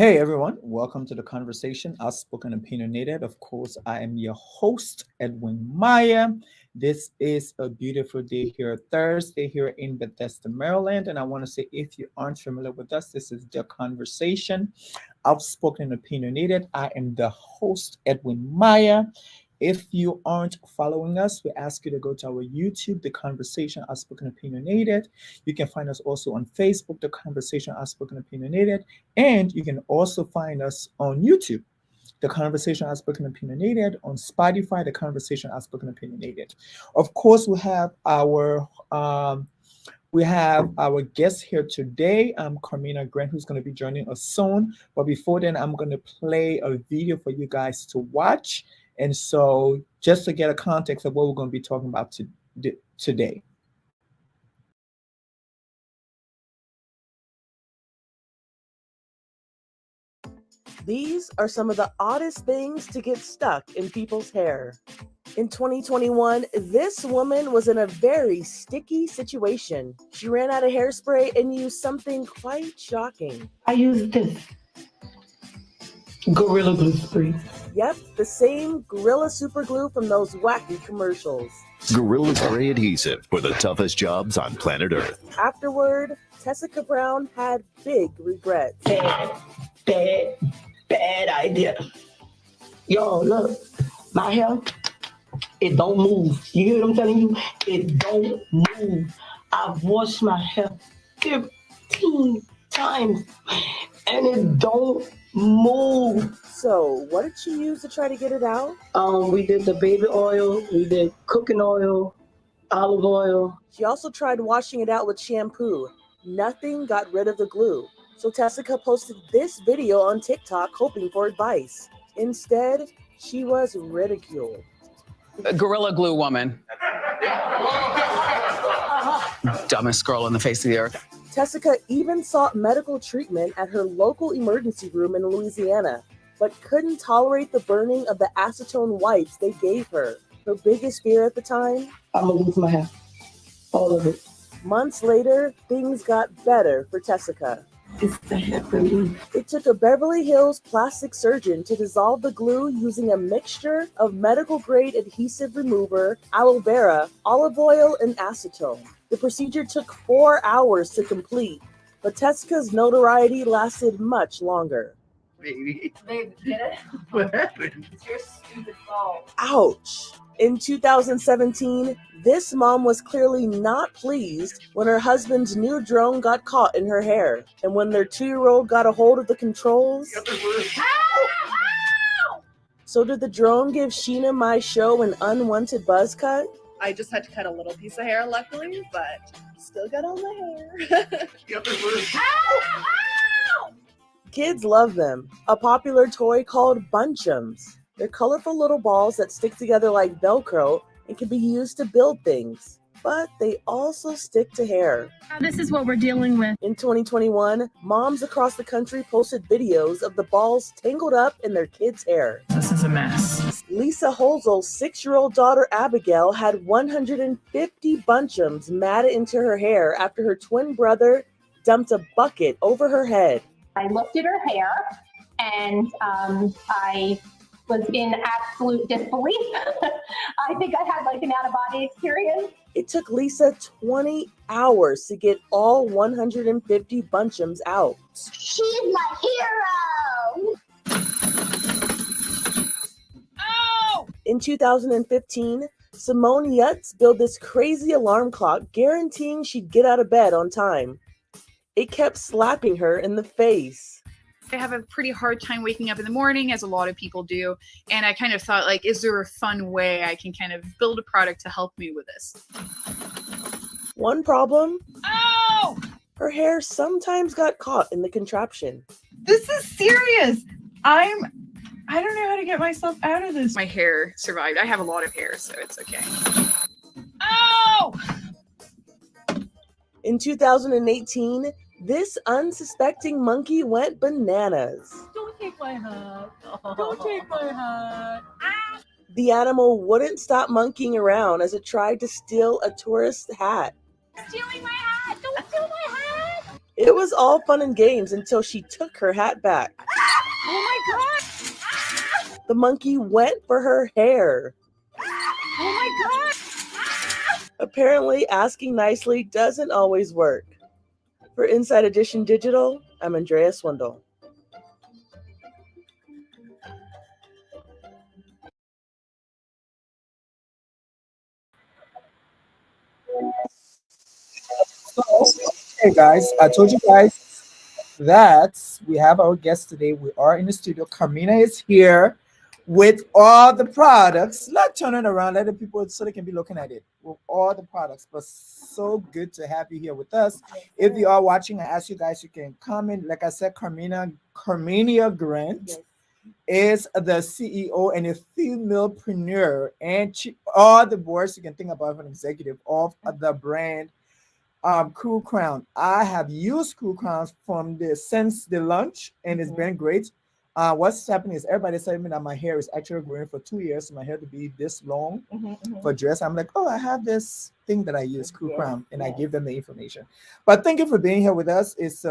Hey everyone, welcome to the conversation, Outspoken Opinionated. Of course, I am your host, Edwin Maya. This is a beautiful day here, Thursday here in Bethesda, Maryland. And I want to say, if you aren't familiar with us, this is the conversation, Outspoken Opinionated. I am the host, Edwin Maya. If you aren't following us, we ask you to go to our YouTube, The Conversation Outspoken Opinionated. You can find us also on Facebook, The Conversation Outspoken Opinionated. And you can also find us on YouTube, The Conversation Outspoken Opinionated, on Spotify, The Conversation Outspoken Opinionated. Of course, we have our guest here today, Carmina Grant, who's going to be joining us soon. But before then, I'm going to play a video for you guys to watch. And so just to get a context of what we're going to be talking about today. These are some of the oddest things to get stuck in people's hair. In 2021, this woman was in a very sticky situation. She ran out of hairspray and used something quite shocking. I used this Gorilla Glue spray. Yep, the same Gorilla Super Glue from those wacky commercials. Gorilla Spray Adhesive for the toughest jobs on planet Earth. Afterward, Tessica Brown had big regrets. Bad idea. Yo, look, my hair, it don't move. You hear what I'm telling you? It don't move. I've washed my hair 15 times and it don't move. So, what did she use to try to get it out? We did the baby oil, we did cooking oil, olive oil. She also tried washing it out with shampoo. Nothing got rid of the glue. So Tessica posted this video on TikTok hoping for advice. Instead, she was ridiculed. Gorilla Glue woman. Dumbest girl on the face of the earth. Tessica even sought medical treatment at her local emergency room in Louisiana, but couldn't tolerate the burning of the acetone wipes they gave her. Her biggest fear at the time? I'm gonna lose my hair. All of it. Months later, things got better for Tessica. It's the hair relief. It took a Beverly Hills plastic surgeon to dissolve the glue using a mixture of medical-grade adhesive remover, aloe vera, olive oil, and acetone. The procedure took 4 hours to complete, but Tessica's notoriety lasted much longer. Baby, get it? What happened? It's your stupid fault. Ouch! In 2017, this mom was clearly not pleased when her husband's new drone got caught in her hair. And when their 2-year-old got a hold of the controls... So did the drone give Sheena My Show an unwanted buzz cut? I just had to cut a little piece of hair, luckily, but still got all my hair. Kids love them. A popular toy called Bunchums. They're colorful little balls that stick together like Velcro and can be used to build things, but they also stick to hair. This is what we're dealing with. In 2021, moms across the country posted videos of the balls tangled up in their kids' hair. This is a mess. Lisa Holzel's 6-year-old daughter Abigail had 150 Bunchums matted into her hair after her twin brother dumped a bucket over her head. I looked at her hair and I was in absolute disbelief. I think I had like an out-of-body experience. It took Lisa 20 hours to get all 150 Bunchums out. She's my hero! Oh! In 2015, Simone Yutz built this crazy alarm clock guaranteeing she'd get out of bed on time. It kept slapping her in the face. I have a pretty hard time waking up in the morning, as a lot of people do. And I kind of thought, like, is there a fun way I can kind of build a product to help me with this? One problem? Oh! Her hair sometimes got caught in the contraption. This is serious. I don't know how to get myself out of this. My hair survived. I have a lot of hair, so it's okay. Oh! In 2018, this unsuspecting monkey went bananas. Don't take my hat. Don't take my hat. Ah! The animal wouldn't stop monkeying around as it tried to steal a tourist hat. Stealing my hat! Don't steal my hat! It was all fun and games until she took her hat back. Oh my god! The monkey went for her hair. Oh my god! Apparently, asking nicely doesn't always work. For Inside Edition Digital, I'm Andrea Swindle. So, hey guys, I told you guys that we have our guest today. We are in the studio. Carmina is here with all the products. Not turn it around, let the people so they can be looking at it with all the products. But so good to have you here with us. If you are watching, I ask you guys, you can comment. Like I said, Carmina Grant is the CEO and a femalepreneur, and all the boards you can think about as an executive of the brand Cool Crown. I have used Cool Crowns from the since the launch, and it's been great. What's happening is everybody's telling me that my hair is actually growing for 2 years, so my hair to be this long for dress. I'm like, oh, I have this thing that I use, Cool Crown, and I give them the information. But thank you for being here with us. It's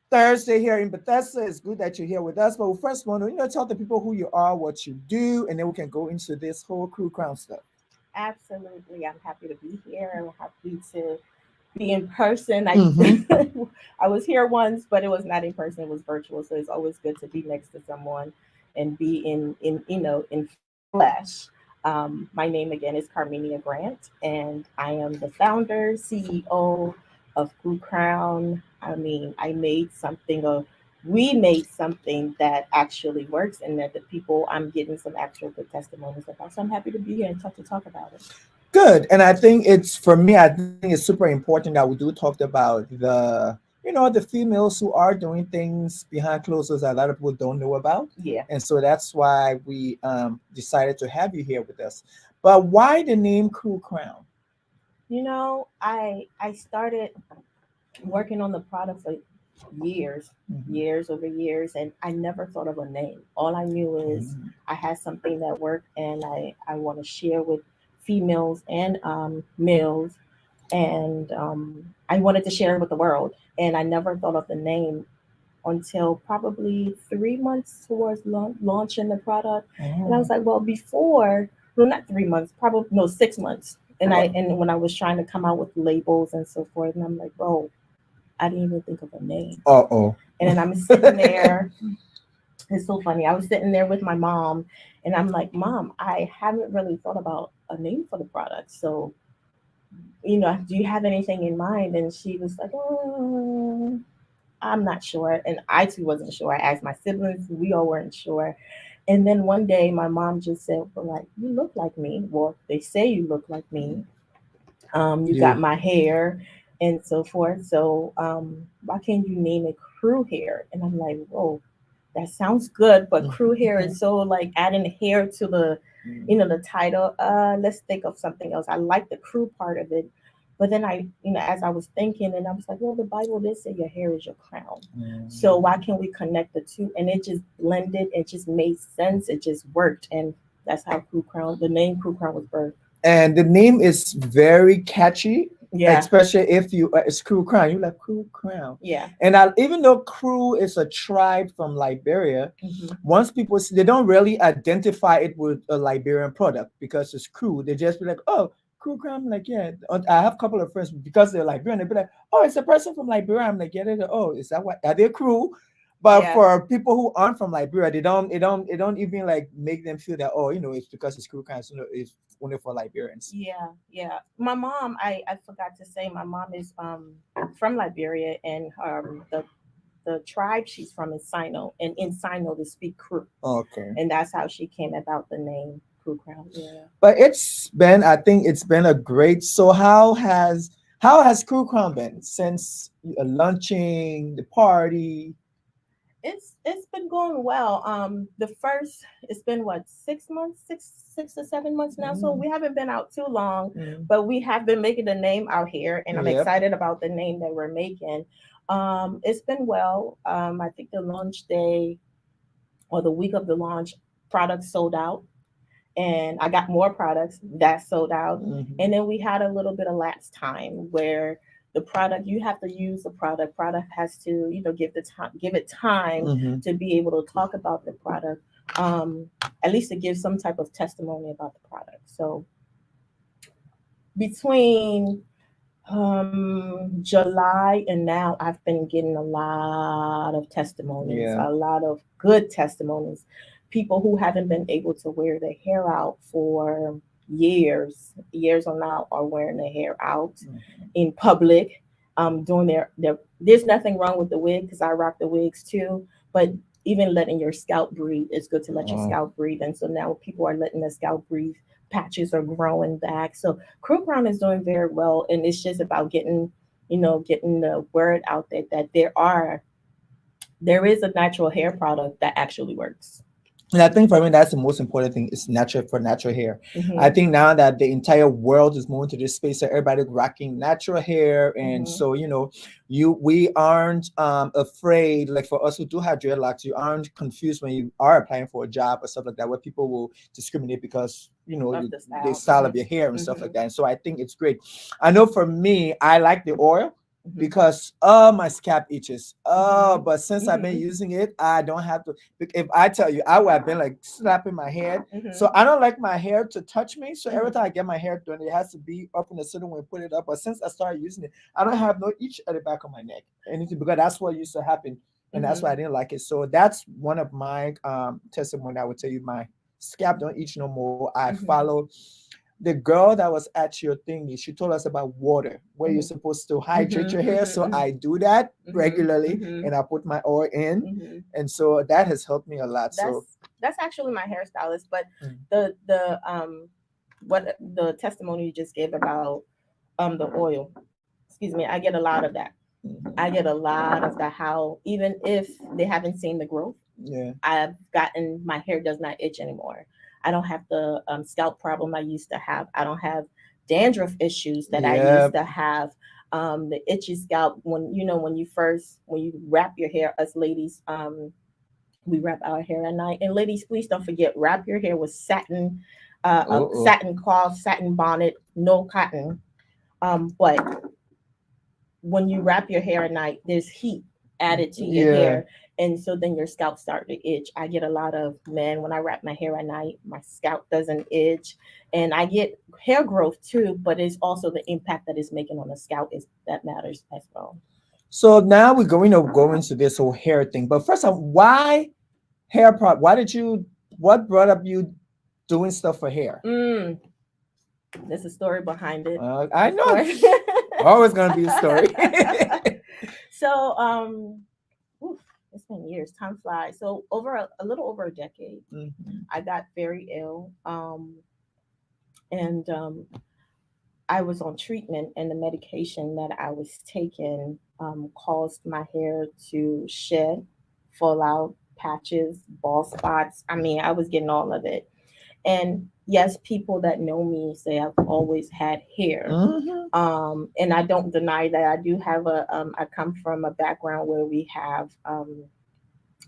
Thursday here in Bethesda. It's good that you're here with us. But we first want to, tell the people who you are, what you do, and then we can go into this whole Cool Crown stuff. Absolutely. I'm happy to be here. I'm happy to be in person. I was here once, but it was not in person, it was virtual. So it's always good to be next to someone and be in flesh. My name again is Carmenia Grant, and I am the founder, CEO of Blue Crown. I mean, we made something that actually works and that the people, I'm getting some actual good testimonies about. So I'm happy to be here and talk about it. Good. And I think it's for me, I think it's super important that we do talk about the females who are doing things behind closed doors that a lot of people don't know about. Yeah. And so that's why we decided to have you here with us. But why the name Cool Crown? I started working on the product for years over years, and I never thought of a name. All I knew is I had something that worked, and I want to share with females and males, and I wanted to share it with the world. And I never thought of the name until probably 3 months towards launching the product. And I was like, well, not 3 months, probably no 6 months. And when I was trying to come out with labels and so forth, and I'm like, whoa, I didn't even think of a name. Uh-oh. And then I'm sitting there. It's so funny. I was sitting there with my mom, and I'm like, Mom, I haven't really thought about a name for the product. So, do you have anything in mind? And she was like, oh, I'm not sure. And I too wasn't sure. I asked my siblings. We all weren't sure. And then one day my mom just said, well, like, you look like me. Well, they say you look like me. You got my hair and so forth. So why can't you name it crew hair? And I'm like, whoa, that sounds good, but crew hair is so like adding hair to the title. Let's think of something else. I like the crew part of it. But then as I was thinking, and I was like, well, the Bible did say your hair is your crown. So why can't we connect the two? And it just blended. It just made sense. It just worked. And that's how the name Crew Crown was birthed. And the name is very catchy. Yeah. Especially if it's Crew Crown. You like Crew Crown. Yeah. And even though Crew is a tribe from Liberia, once people see, they don't really identify it with a Liberian product because it's Crew. They just be like, oh, Crew Crown. I'm like, yeah. I have a couple of friends because they're Liberian. They be like, oh, it's a person from Liberia. I'm like, yeah. Oh, is that what? Are they Crew? But for people who aren't from Liberia, it don't even like make them feel that, it's because it's Crew Crown. So, it's only for Liberians. Yeah. My mom, I forgot to say, my mom is from Liberia, and the tribe she's from is Sino, and in Sino they speak Crew. Okay. And that's how she came about the name Crew Crown. Yeah. But I think it's been a great. So how has Crew Crown been since launching the party? It's been going well. It's been what, 6 months, six to 7 months now. So we haven't been out too long, but we have been making the name out here, and I'm excited about the name that we're making. It's been well. I think the launch day or the week of the launch, products sold out, and I got more products that sold out. And then we had a little bit of lapse time where the product, you have to use the product has to, give it time Mhm. to be able to talk about the product, at least to give some type of testimony about the product. So between July and now, I've been getting a lot of testimonies, Yeah. a lot of good testimonies. People who haven't been able to wear their hair out for years on now, are wearing their hair out in public, doing their. There's nothing wrong with the wig because I rock the wigs too, but even letting your scalp breathe, it's good to let your Oh. scalp breathe, and so now people are letting the scalp breathe. Patches are growing back, so Crew Crown is doing very well, and it's just about getting the word out there that there is a natural hair product that actually works. And I think for me, that's the most important thing is natural hair. Mhm. I think now that the entire world is moving to this space, so everybody rocking natural hair, and Mhm. so we aren't afraid. Like for us who do have dreadlocks, you aren't confused when you are applying for a job or stuff like that, where people will discriminate because Of the the style. style of Mhm. your hair and stuff like Mhm. that. And so I think it's great. I know for me, I like the oil Mhm. because my scalp itches. Mhm. But since I've been Mhm. using it, I don't have to. If I tell you, I would have been like slapping my head. Mhm. So I don't like my hair to touch me. So every Mhm. time I get my hair done, it has to be up in a certain way, put it up. But since I started using it, I don't have no itch at the back of my neck, anything, because that's what used to happen, and that's Mhm. why I didn't like it. So that's one of my testimony. I would tell you, my scalp don't itch no more. I Mhm. follow the girl that was at your thingy. She told us about water, where you're Mhm. supposed to hydrate Mhm. your hair. So Mhm. I do that Mhm. regularly, Mhm. and I put my oil in, Mhm. and so that has helped me a lot. So That's actually my hairstylist, but mm, the what the testimony you just gave about the oil, excuse me, I get a lot of that. I mhm. get a lot of that. How even if they haven't seen the growth, Yeah. I've gotten my hair does not itch anymore. I don't have the scalp problem I used to have. I don't have dandruff issues that I used Yep. to have. The itchy scalp when when you wrap your hair, us ladies, we wrap our hair at night. And ladies, please don't forget, wrap your hair with satin, a Uh-oh. satin cloth, satin bonnet, no cotton. But when you wrap your hair at night, there's heat added to your Yeah. hair. And so then your scalp start to itch. I get a lot of, man, when I wrap my hair at night, my scalp doesn't itch. And I get hair growth too, but it's also the impact that it's making on the scalp is that matters as well. So now we're going to go into this whole hair thing. But first, why hair prop? What brought up you doing stuff for hair? There's a story behind it. I Of know. course. Always gonna be a story. So, oof, it's been years. Time flies. So over a little over a decade, Mhm. I got very ill. And I was on treatment, and the medication that I was taking caused my hair to shed, fall out, patches, bald spots. I mean, I was getting all of it. And yes, people that know me say I've always had hair. Mhm. And I don't deny that I do have I come from a background where we have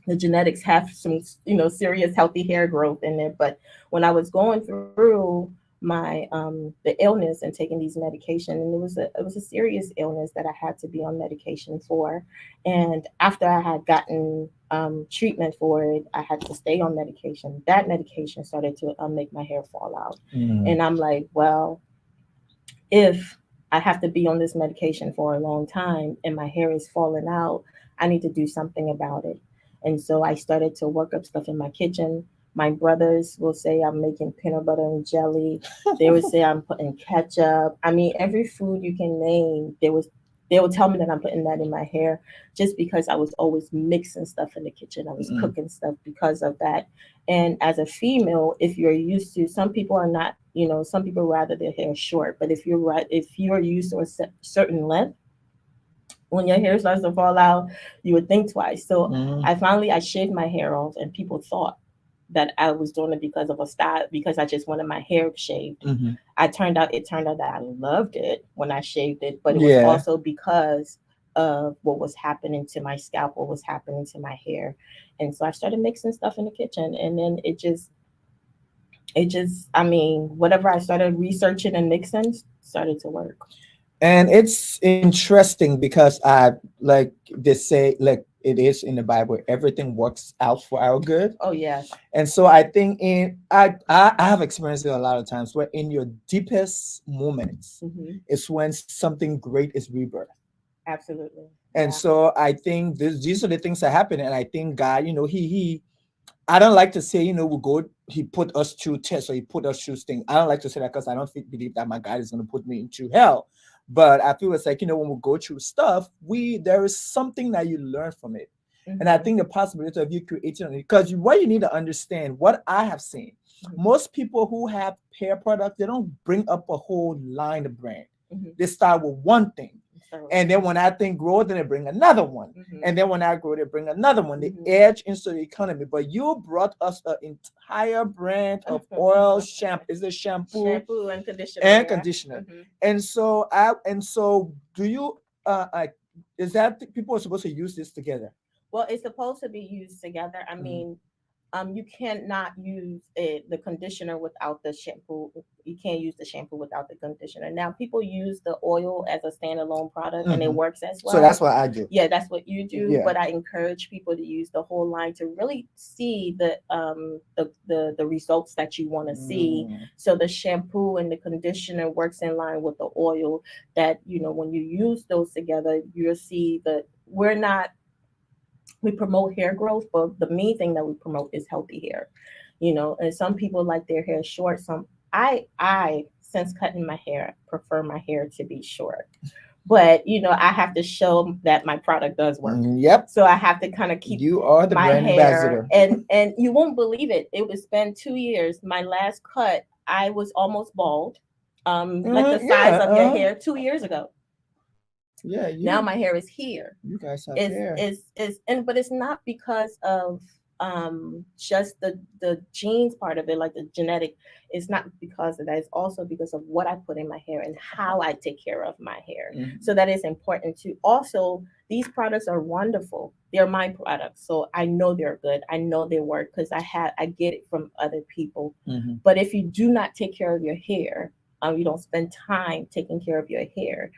the genetics have some, serious healthy hair growth in it. But when I was going through my the illness and taking these medication, and it was a serious illness that I had to be on medication for. And after I had gotten treatment for it, I had to stay on medication. That medication started to make my hair fall out. Mm. And I'm like, well, if I have to be on this medication for a long time and my hair is falling out, I need to do something about it. And so I started to work up stuff in my kitchen. My brothers will say I'm making peanut butter and jelly. They would say I'm putting ketchup. I mean, every food you can name, they would tell me that I'm putting that in my hair just because I was always mixing stuff in the kitchen. I was Mm. cooking stuff because of that. And as a female, if you're used to, some people are not, some people rather their hair short, but if you're used to a certain length, when your hair starts to fall out, you would think twice. So Mhm. I shaved my hair off, and people thought that I was doing it because of a style, because I just wanted my hair shaved. Mhm. It turned out that I loved it when I shaved it, but it was Yeah. also because of what was happening to my scalp, what was happening to my hair. And so I started mixing stuff in the kitchen, and then I mean, whatever I started researching and mixing started to work. And it's interesting because I like they say like it is in the Bible, everything works out for our good. Oh yes. And so I think I have experienced it a lot of times where in your deepest moments Hmm. is when something great is rebirth. Absolutely. And Yeah. so I think these are the things that happen. And I think God, he I don't like to say, we go, he put us through tests or he put us through things. I don't like to say that because I don't believe that my God is going to put me into hell. But I feel it's like, when we go through stuff, there is something that you learn from it. And I Mhm. think the possibility of you creating it, because what you need to understand, what I have seen, Mhm. most people who have hair products, they don't bring up a whole line of brand. Mhm. They start with one thing. So, And then when that thing grows, then they bring another one. mhm. And then when I grow, they bring another one. They Mhm. edge into the economy. But you brought us an entire brand of oil, shampoo, is it shampoo and conditioner. and Yeah. conditioner. Mhm. And so do you is that people are supposed to use this together? Well, it's supposed to be used together. I Mhm. mean, you cannot use the conditioner without the shampoo. You can't use the shampoo without the conditioner. Now, people use the oil as a standalone product, and it Mhm. works as well. So that's what I do. Yeah, that's what you do. Yeah. But I encourage people to use the whole line to really see the results that you want to see. Mm. So the shampoo and the conditioner works in line with the oil. That when you use those together, you'll see that we promote hair growth, but the main thing that we promote is healthy hair. And some people like their hair short. I since cutting my hair prefer my hair to be short. But I have to show that my product does work. Yep. So I have to kind of keep You are the my brand hair, ambassador. and you won't believe it. It was been 2 years. My last cut, I was almost bald, like the size Yeah, of your hair 2 years ago. Yeah, Now my hair is here. you guys have Is hair. but it's not because of just the genes part of it, like the genetic. It's not because of that. It's also because of what I put in my hair and how I take care of my hair. Mhm. So that is important too. Also, these products are wonderful. They're my products, so I know they're good. I know they work because I get it from other people. Mhm. But if you do not take care of your hair, you don't spend time taking care of your hair.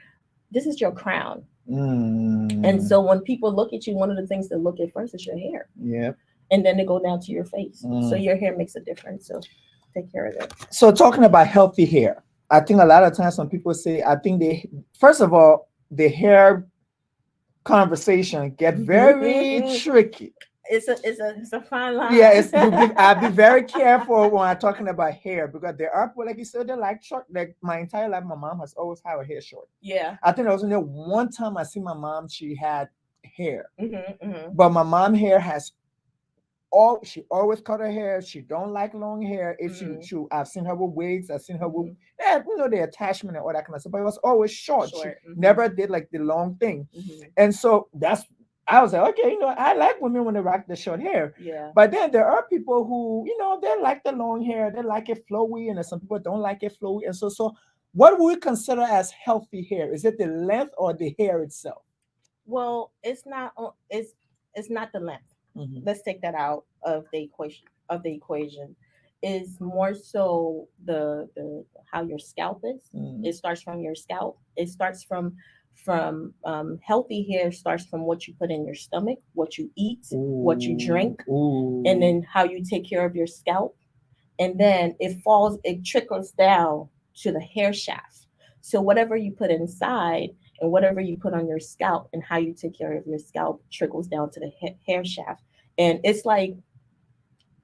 This is your crown. And so when people look at you, one of the things they look at first is your hair. Yeah. And then they go down to your face. So Mm. your hair makes a difference. So take care of it. So talking about healthy hair, I think a lot of times when people say, I think first of all, the hair conversation get very tricky. It's a fine line. Yeah, I'll be very careful when I'm talking about hair because there are people like you said they like short. Like my entire life, my mom has always had her hair short. Yeah. I think there was only one time I see my mom, she had hair, Mm-hmm. but my mom hair has she always cut her hair. She don't like long hair. If she I've seen her with wigs. I've seen her with the attachment and all that kind of stuff. But it was always short. She never did like the long thing. And so I was like, okay, I like women when they rock the short hair. Yeah. But then there are people who, they like the long hair. They like it flowy, and some people don't like it flowy. And so what would we consider as healthy hair? Is it the length or the hair itself? Well, it's not the length. Mhm. Let's take that out of the equation. Is more so the how your scalp is. Mm. It starts from your scalp. It starts from healthy hair starts from what you put in your stomach, what you eat, what you drink, and then how you take care of your scalp. And then it trickles down to the hair shaft. So whatever you put inside and whatever you put on your scalp and how you take care of your scalp trickles down to the hair shaft. And it's like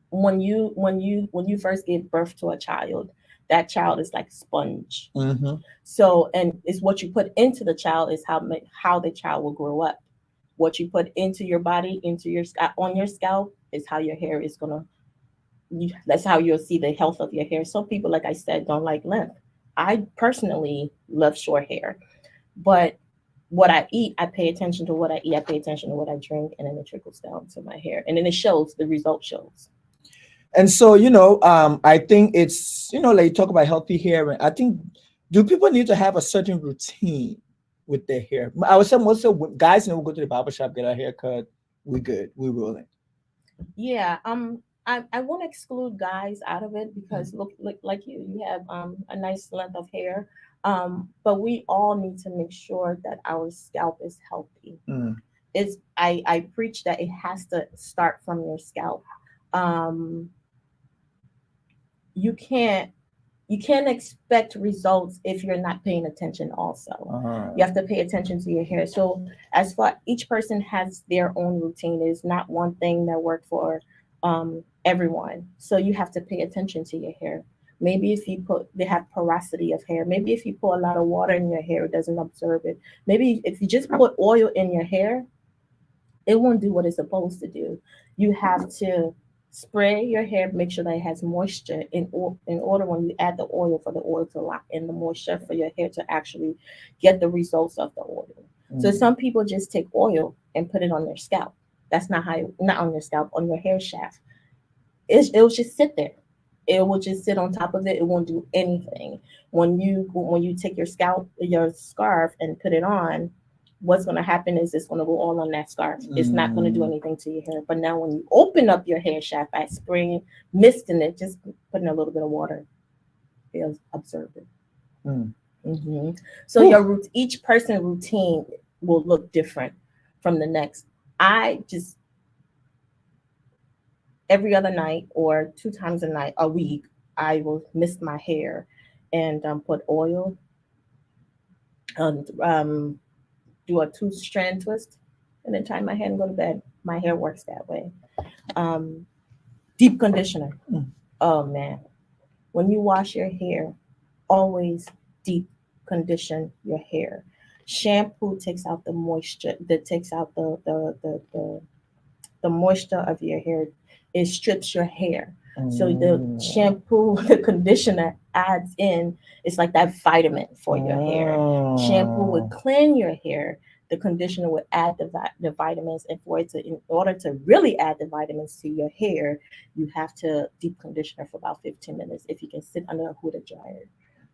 when you first give birth to a child, that child is like a sponge. Mm-hmm. So, and it's what you put into the child is how the child will grow up. What you put into your body, into your on your scalp, is how your hair is gonna. That's how you'll see the health of your hair. Some people, like I said, don't like length. I personally love short hair, but what I eat, I pay attention to what I eat. I pay attention to what I drink, and then it trickles down to my hair, and then it shows. The result shows. And so, I think it's, like you talk about healthy hair. And I think, do people need to have a certain routine with their hair? I would say most of guys, we go to the barber shop, get our hair cut. We good. We rolling. Yeah. I won't exclude guys out of it because look like you have a nice length of hair. But we all need to make sure that our scalp is healthy. Mm. I preach that it has to start from your scalp. Um, you can't you can't expect results if you're not paying attention also. You have to pay attention to your hair. So as far each person has their own routine. There's not one thing that worked for everyone. So you have to pay attention to your hair. Maybe if you put they have porosity of hair. Maybe if you put a lot of water in your hair, it doesn't absorb it. Maybe if you just put oil in your hair, it won't do what it's supposed to do. You have to spray your hair, make sure that it has moisture in order when you add the oil for the oil to lock in the moisture for your hair to actually get the results of the oil. So some people just take oil and put it on their scalp. That's not not on your scalp, on your hair shaft. It'll just sit there. It will just sit on top of it. It won't do anything. When you take your scarf and put it on, what's going to happen is it's going to go all on that scarf. It's not going to do anything to your hair. But now when you open up your hair shaft by spraying mist in it, just putting a little bit of water, it'll absorb it. So each person routine will look different from the next. I just every other night or 2 times a week, I will mist my hair and put oil and do a 2-strand twist and then tie my hair and go to bed. My hair works that way. Deep conditioner. Oh man. When you wash your hair, always deep condition your hair. Shampoo takes out the moisture, that takes out the moisture of your hair. It strips your hair. So the shampoo, the conditioner adds in, it's like that vitamin for your hair. Shampoo would clean your hair. The conditioner would add the vitamins, and in order to really add the vitamins to your hair, you have to deep conditioner for about 15 minutes. If you can sit under a hooded dryer,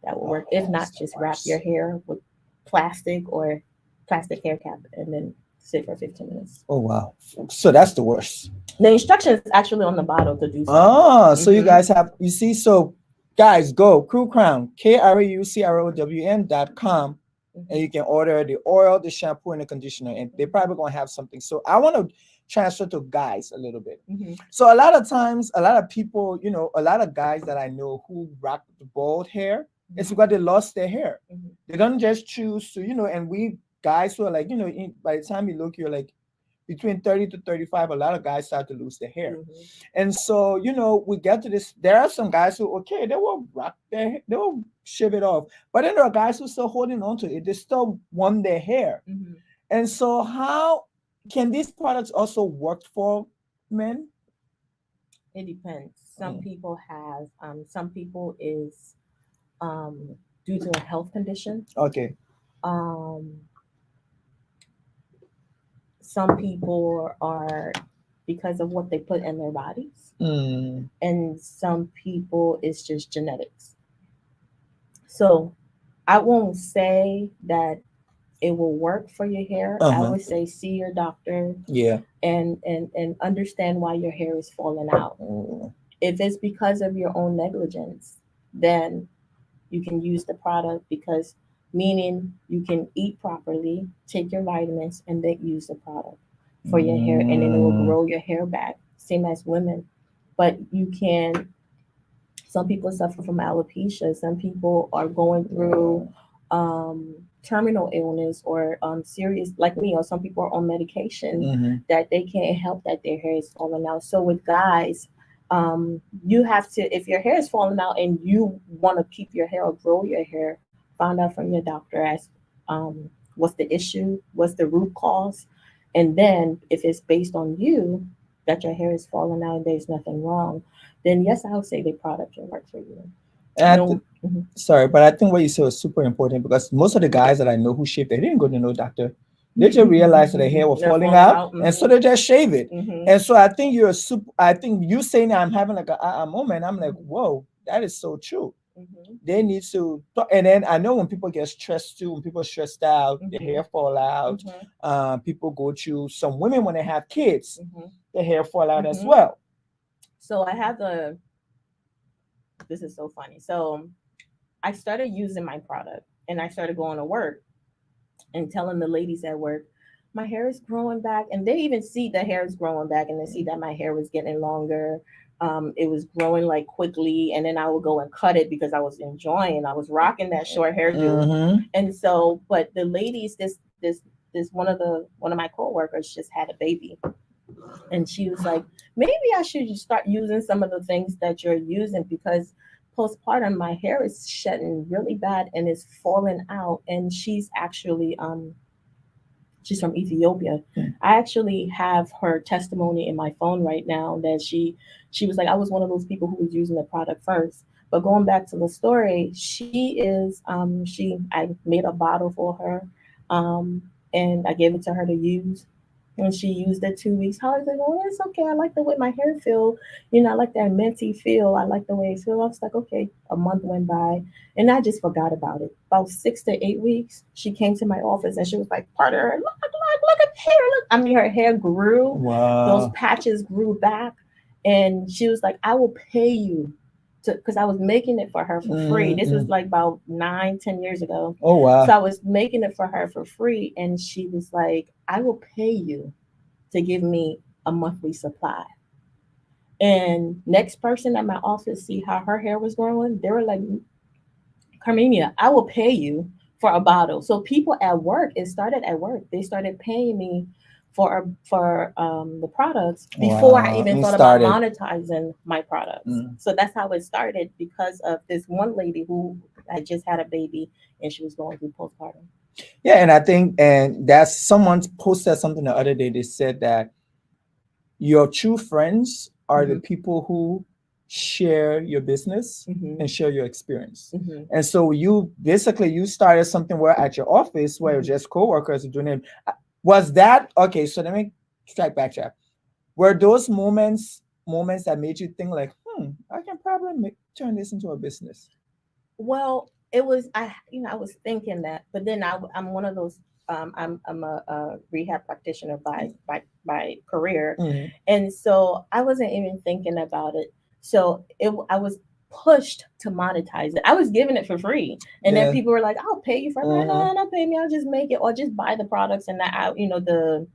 that will work. If not, just wrap your hair with plastic hair cap and then sit for 15 minutes. Oh wow! So that's the worst. The instructions is actually on the bottle to do so. So you guys have so guys go Crew Crown KRUCROWN.com and you can order the oil, the shampoo, and the conditioner, and they're probably gonna have something. So I want to transfer to guys a little bit. So a lot of times, a lot of people, a lot of guys that I know who rock the bald hair, it's because they lost their hair. They don't just choose to, and we guys who are like, by the time you look, you're like between 30 to 35, a lot of guys start to lose their hair. And so, we get to this, there are some guys who, okay, they will rock their hair, they will shave it off. But then there are guys who are still holding on to it. They still want their hair. And so how can these products also work for men? It depends. Some people have, some people is due to a health condition. Okay. Some people are because of what they put in their bodies. And some people it's just genetics. So I won't say that it will work for your hair. I would say see your doctor. Yeah. And understand why your hair is falling out. If it's because of your own negligence, then you can use the product because meaning you can eat properly, take your vitamins, and then use the product for your hair, and then it will grow your hair back, same as women. But some people suffer from alopecia. Some people are going through terminal illness or serious, like me, or some people are on medication that they can't help that their hair is falling out. So with guys, you have to, if your hair is falling out and you want to keep your hair or grow your hair, find out from your doctor as what's the issue, what's the root cause, and then if it's based on you that your hair is falling out and there's nothing wrong, then yes, I would say the product can work for you. Sorry, but I think what you said was super important because most of the guys that I know who shave, they didn't go to no doctor. They just realized that their hair was falling out, and so they just shave it. And so I think I think you saying I'm having like a moment. I'm like, whoa, that is so true. They need to, and then I know when people get stressed too, when people are stressed out, their hair fall out. People go through, some women when they have kids, their hair fall out as well. So I have the. This is so funny. So I started using my product, and I started going to work and telling the ladies at work, my hair is growing back, and they even see the hair is growing back, and they see that my hair was getting longer. It was growing like quickly, and then I would go and cut it because I was enjoying. I was rocking that short hairdo, and so. But the ladies, this one of my coworkers just had a baby, and she was like, maybe I should start using some of the things that you're using because postpartum my hair is shedding really bad and it's falling out. And she's actually she's from Ethiopia. I actually have her testimony in my phone right now that she was like, I was one of those people who was using the product first. But going back to the story, she is I made a bottle for her, and I gave it to her to use. And she used it 2 weeks. I was like, oh, it's okay. I like the way my hair feel. I like that minty feel. I like the way it feels. I was like, okay. A month went by, and I just forgot about it. About 6 to 8 weeks, she came to my office, and she was like, Partner, look at the hair. Look. I mean, her hair grew. Wow. Those patches grew back. And she was like, I will pay you because I was making it for her for free. This was like about 9-10 years ago. Oh, wow. So I was making it for her for free. And she was like, I will pay you to give me a monthly supply. And next person at my office see how her hair was growing. They were like, Carmenia, I will pay you for a bottle. So people at work, it started at work. They started paying me for the products before I even thought about monetizing my products. So that's how it started because of this one lady who I just had a baby and she was going through postpartum. Yeah, and I think that's someone posted something the other day. They said that your true friends are the people who share your business and share your experience. And so you started something where at your office where just co-workers are doing it. Was that okay? So let me back. Were those moments that made you think like, I can probably turn this into a business? Well, it was I was thinking that, but then I'm one of those. I'm a rehab practitioner by career, and so I wasn't even thinking about it. So I was pushed to monetize it. I was giving it for free, and then people were like, "I'll pay you for it." No, don't pay me. I'll just make it, or just buy the products and the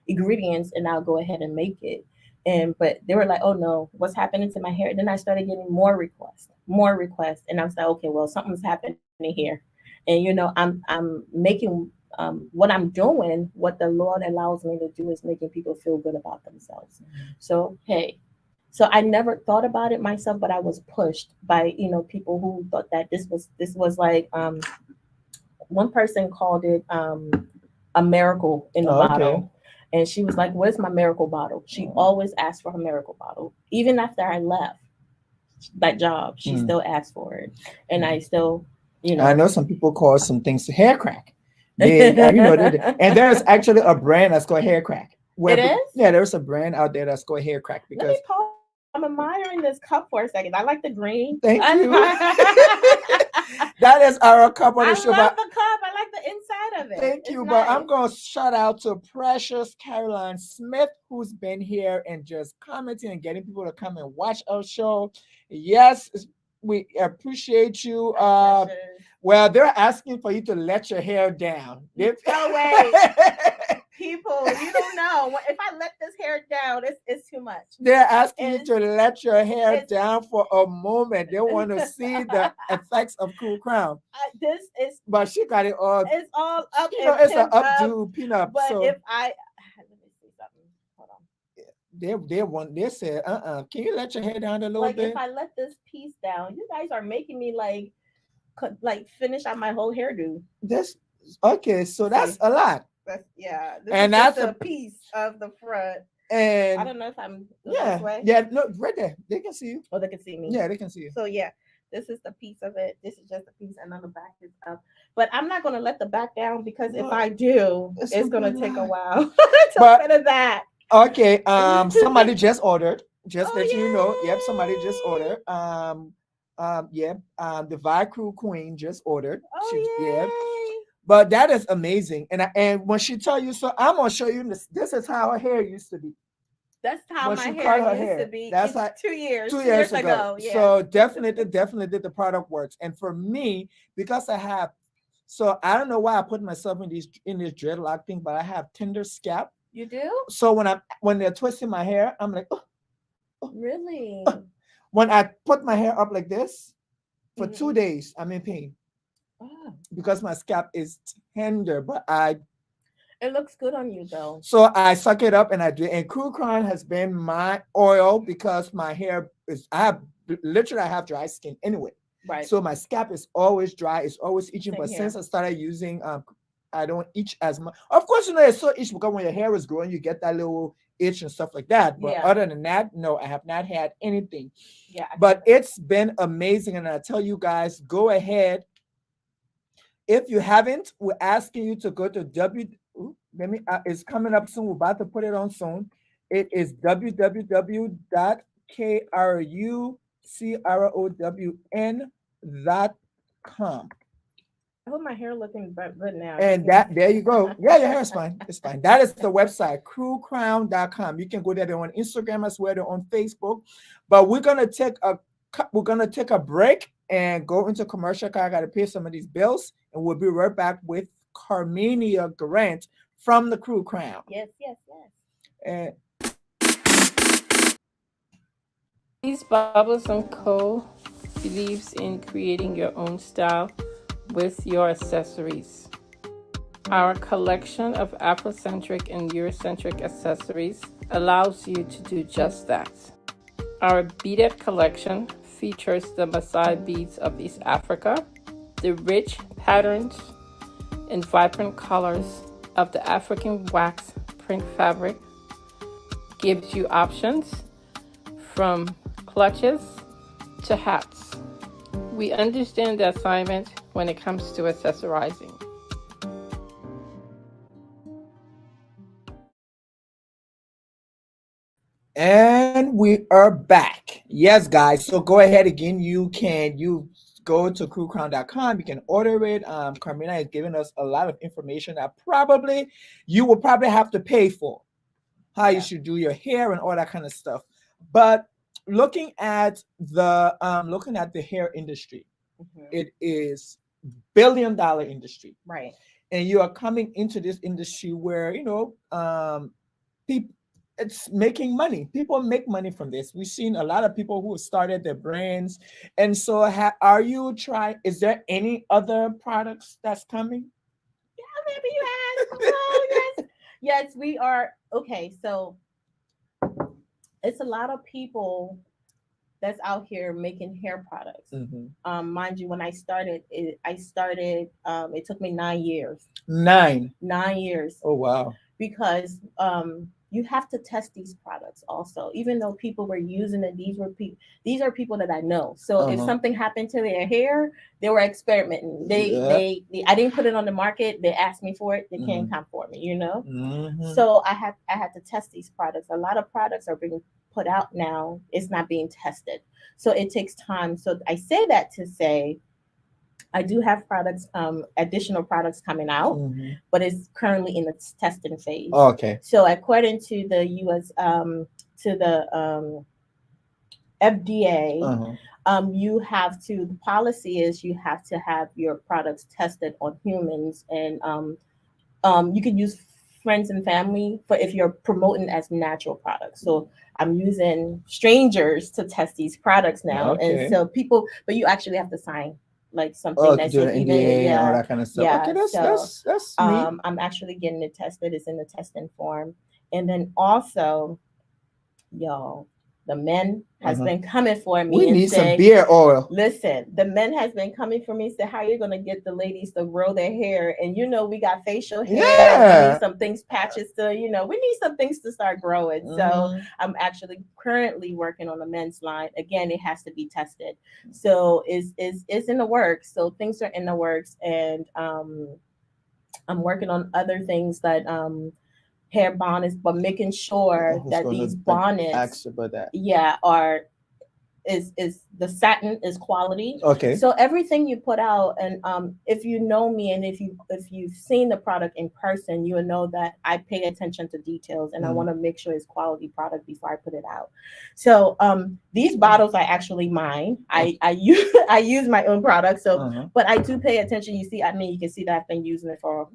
ingredients, and I'll go ahead and make it. But they were like, "Oh no, what's happening to my hair?" Then I started getting more requests, and I was like, "Okay, well, something's happening here." And I'm making what I'm doing, what the Lord allows me to do is making people feel good about themselves. So hey. So I never thought about it myself, but I was pushed by people who thought that this was like one person called it a miracle in the bottle, and she was like, "Where's my miracle bottle?" She always asked for her miracle bottle, even after I left that job. She still asked for it, and I still, I know some people call some things hair crack. And there's actually a brand that's called hair crack. It is? Yeah, there's a brand out there that's called hair crack because. I'm admiring this cup for a second. I like the green. Thank you. That is our cup on the show. I love the cup. I like the inside of it. Thank you. But I'm going to shout out to Precious Caroline Smith, who's been here and just commenting and getting people to come and watch our show. Yes, we appreciate you. Well, they're asking for you to let your hair down. No way. People, you don't know. If I let this hair down, it's too much. They're asking you to let your hair down for a moment. They want to see the effects of Cool Crown. This is, but she got it all. It's all up. It's an updo peanut. But so if let me see something. Hold on. They said, can you let your hair down a little bit? If I let this piece down, you guys are making me like finish out my whole hairdo. So that's a lot. That's a piece of the front. And I don't know if I'm this way. Look right there. They can see you. Oh, they can see me. Yeah, they can see you. So this is the piece of it. This is just a piece, and then the back is up. But I'm not going to let the back down because if I do, it's going to take a while to get of that. Okay. Somebody just ordered. Just let you know. Yep, somebody just ordered. The Vi Crew Queen just ordered. But that is amazing. And when she tell you so, I'm gonna show you this. This is how her hair used to be. That's how when my she cut hair her used hair. to be. That's It's like 2 years. 2 years ago. Yeah. So definitely the product works. And for me, because I have, so I don't know why I put myself in this dreadlock thing, but I have tender scalp. You do? So when they're twisting my hair, I'm like, oh. Really? When I put my hair up like this for Mhm. 2 days, I'm in pain Oh. because my scalp is tender. But It looks good on you though. so I suck it up and I do it. And Cool Crown has been my oil because my hair is, I have dry skin anyway. Right. So my scalp is always dry, it's always itching. Same But here. since I started using, I don't itch as much. Of course, it's so itch because when your hair is growing, you get that little itch and stuff like that. But Yeah. other than that, no, I have not had anything. Yeah. But it's been amazing. And I tell you guys, go ahead. If you haven't, we're asking you to go to it's coming up soon. We're about to put it on soon. It is www.krucrown.com. I hope my hair looking good now. And there you go. Yeah, your hair is fine. It's fine. That is the website, crewcrown.com. You can go there. They're on Instagram as well. They're on Facebook. But we're gonna take a break and go into commercial. I gotta pay some of these bills, and we'll be right back with Carmenia Grant from the Crew Crown. Yes. And These Bubbles & Co. believes in creating your own style with your accessories. Our collection of Afrocentric and Eurocentric accessories allows you to do just that. Our beaded collection features the Maasai beads of East Africa, the rich patterns and vibrant colors of the African wax print fabric, gives you options from clutches to hats. We understand the assignment when it comes to accessorizing. And we are back. Yes, guys. So go ahead again. You go to crewcrown.com. You can order it. Carmina has given us a lot of information that you will probably have to pay for. How you should do your hair and all that kind of stuff. But looking at the hair industry, it is billion-dollar industry. Right. And you are coming into this industry where people, it's making money. People make money from this. We've seen a lot of people who have started their brands. And so are you trying, is there any other products that's coming? Yeah, maybe you asked. Oh, yes. Yes, we are. Okay, so it's a lot of people that's out here making hair products. Mm-hmm. Mind you, when I started, it took me 9 years. 9 years. Oh, wow. Because you have to test these products also. Even though people were using it, these are people that I know. So if something happened to their hair, they were experimenting. I didn't put it on the market. They asked me for it. They can't come for me, Mm-hmm. So I had to test these products. A lot of products are being put out now. It's not being tested. So it takes time. So I say that to say I do have products, additional products coming out, but it's currently in the testing phase. Oh, okay. So according to the U.S. FDA, the policy is you have to have your products tested on humans, and you can use friends and family for if you're promoting as natural products. So I'm using strangers to test these products now, and so but you actually have to sign like something that's do an NDA and all that kind of stuff. Yeah, Okay, that's neat. I'm actually getting it tested. It's in the testing form, and then also, y'all, the men has been coming for me. We need some beard oil. Listen, the men has been coming for me. Say, how you gonna get the ladies to grow their hair? And we got facial hair. Yeah. We need some things, patches to, we need some things to start growing. So I'm actually currently working on the men's line. Again, it has to be tested. So it's in the works. So things are in the works, and I'm working on other things that hair bonnets, but making sure that these bonnets, about that. are is the satin is quality. Okay. So everything you put out, and if you know me and if you've seen the product in person, you will know that I pay attention to details and I want to make sure it's quality product before I put it out. So these bottles I actually mine. I use I use my own product. So but I do pay attention. You see, I mean, you can see that I've been using it for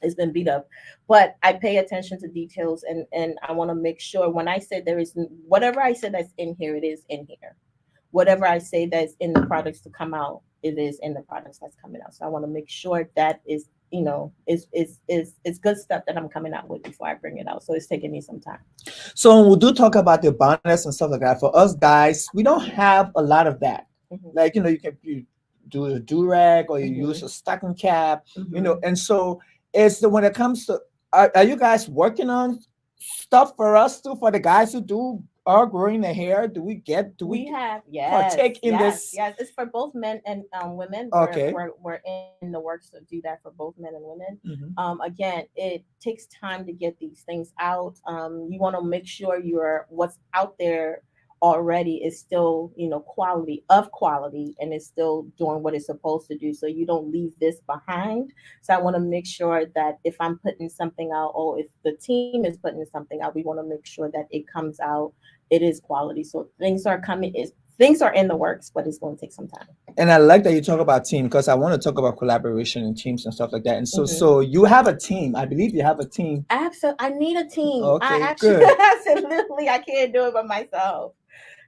it's been beat up, but I pay attention to details, and I want to make sure when I say there is whatever I say that's in here, it is in here. Whatever I say that's in the products to come out, it is in the products that's coming out. So I want to make sure that is, you know, is good stuff that I'm coming out with before I bring it out. So it's taking me some time. So when we do talk about the bonus and stuff like that, for us guys, we don't have a lot of that. Like, you know, you do a do-rag or you use a stocking cap, you know, and so when it comes to, are you guys working on stuff for us too, for the guys who do are growing their hair? Do we have partake in this? Yes, it's for both men and women. Okay. We're in the works to do that for both men and women. Again, it takes time to get these things out. You want to make sure what's out there already is still, you know, quality, and it's still doing what it's supposed to do, so you don't leave this behind. So I want to make sure that if I'm putting something out, or if the team is putting something out, we want to make sure that it comes out, it is quality. So things are in the works, but it's going to take some time. And I like that you talk about team, because I want to talk about collaboration and teams and stuff like that. And so you have a team. I believe you have a team. Absolutely, I need a team. Okay, I actually good. absolutely, I can't do it by myself.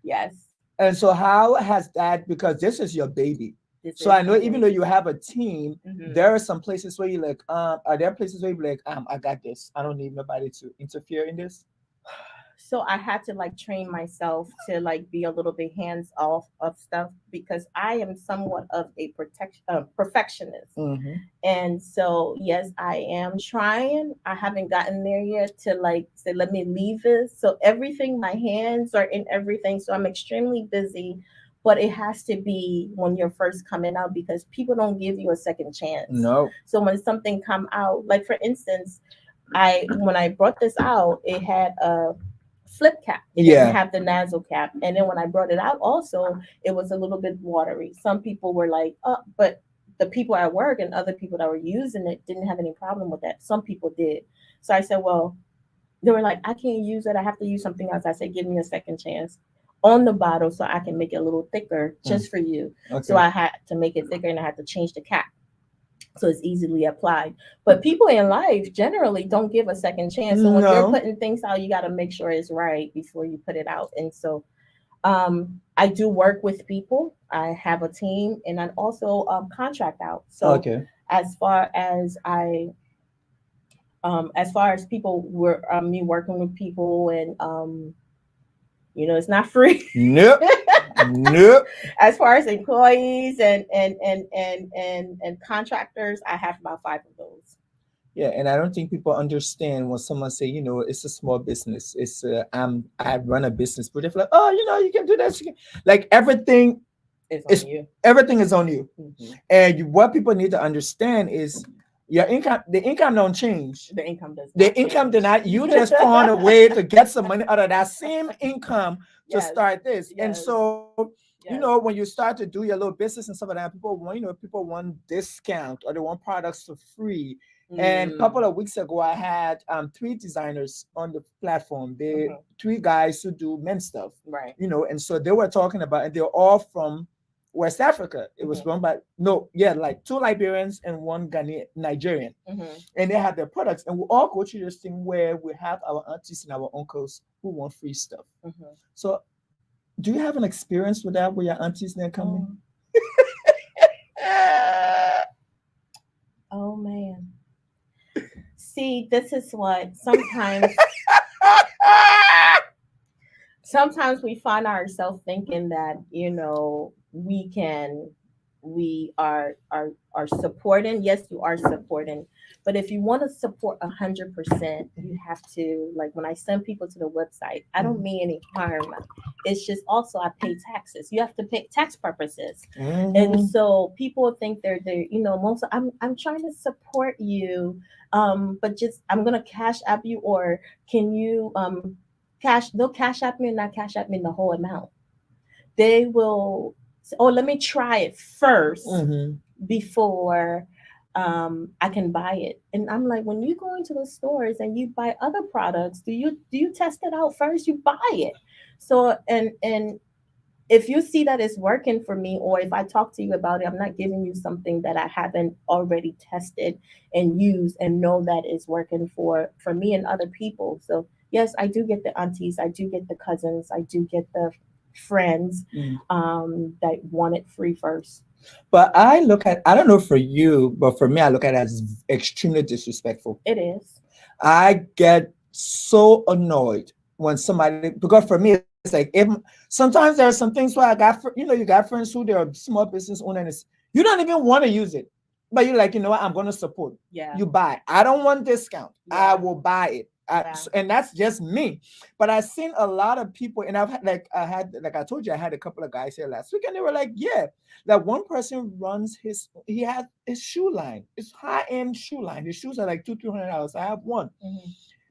Yes. And so how has that, because this is your baby. So I know even though you have a team, there are some places where you're like, are there places where you're like, I got this. I don't need nobody to interfere in this? So I had to like train myself to like be a little bit hands off of stuff, because I am somewhat of a perfectionist. And so, yes, I am trying. I haven't gotten there yet to like say, let me leave this. So everything, my hands are in everything. So I'm extremely busy, but it has to be when you're first coming out, because people don't give you a second chance. No. So when something come out, like for instance, when I brought this out, it had a flip cap. It didn't have the nozzle cap. And then when I brought it out also, it was a little bit watery. Some people were like, oh, but the people at work and other people that were using it didn't have any problem with that. Some people did. So I said, well, they were like, I can't use it. I have to use something else. I said, give me a second chance on the bottle so I can make it a little thicker just for you. Okay. So I had to make it thicker, and I had to change the cap so it's easily applied. But people in life generally don't give a second chance. So when you're putting things out, you got to make sure it's right before you put it out. And so I do work with people. I have a team, and I also contract out. So as far as people were me working with people, and you know, it's not free. Nope. Nope. As far as employees and contractors, I have about 5 of those. Yeah, and I don't think people understand when someone say, you know, it's a small business. It's I run a business, but they're like, oh, you know, you can do this. Like everything is on you. Everything is on you. And what people need to understand is your income. The income don't change. The income does. The income did not. You just found a way to get some money out of that same income to start this. And so, you know, when you start to do your little business and stuff like that, people want discount, or they want products for free. And a couple of weeks ago, I had 3 designers on the platform. They 3 guys who do men's stuff, right? You know, and so they were talking about, and they're all from West Africa. It was run by like 2 Liberians and 1 Ghanaian, Nigerian, and they have their products. And we all go through this thing where we have our aunties and our uncles who want free stuff. So, do you have an experience with that, where your aunties then come in? Oh man. See, this is what sometimes we find ourselves thinking that, you know, we are supporting. Yes, you are supporting, but if you want to support 100%, you have to, like, when I send people to the website, I don't mean any harm. It's just also I pay taxes. You have to pay tax purposes, and so people think they're you know, most I'm trying to support you, but just I'm gonna cash app you, or can you they'll cash app me and not cash app me the whole amount. they will say, oh, let me try it 1st Mhm. before I can buy it. And I'm like, when you go into the stores and you buy other products, do you test it out first? You buy it. So and if you see that it's working for me, or if I talk to you about it, I'm not giving you something that I haven't already tested and used and know that is working for me and other people. So yes, I do get the aunties, I do get the cousins, I do get the friends Mm. that want it free first. But I look at, I don't know for you, but for me, I look at it as extremely disrespectful. It is. I get so annoyed when somebody, because for me, it's like, if sometimes there are some things where I got, you got friends who they're small business owners, you don't even want to use it, but you're like, you know what, I'm going to support. Yeah. You buy. I don't want discount. I Yeah. will buy it. Yeah. And that's just me. But I've seen a lot of people, and like I told you, I had a couple of guys here last week, and they were like, yeah, that one person runs he has his shoe line. It's high end shoe line. The shoes are like $200-300. I have one. Mhm.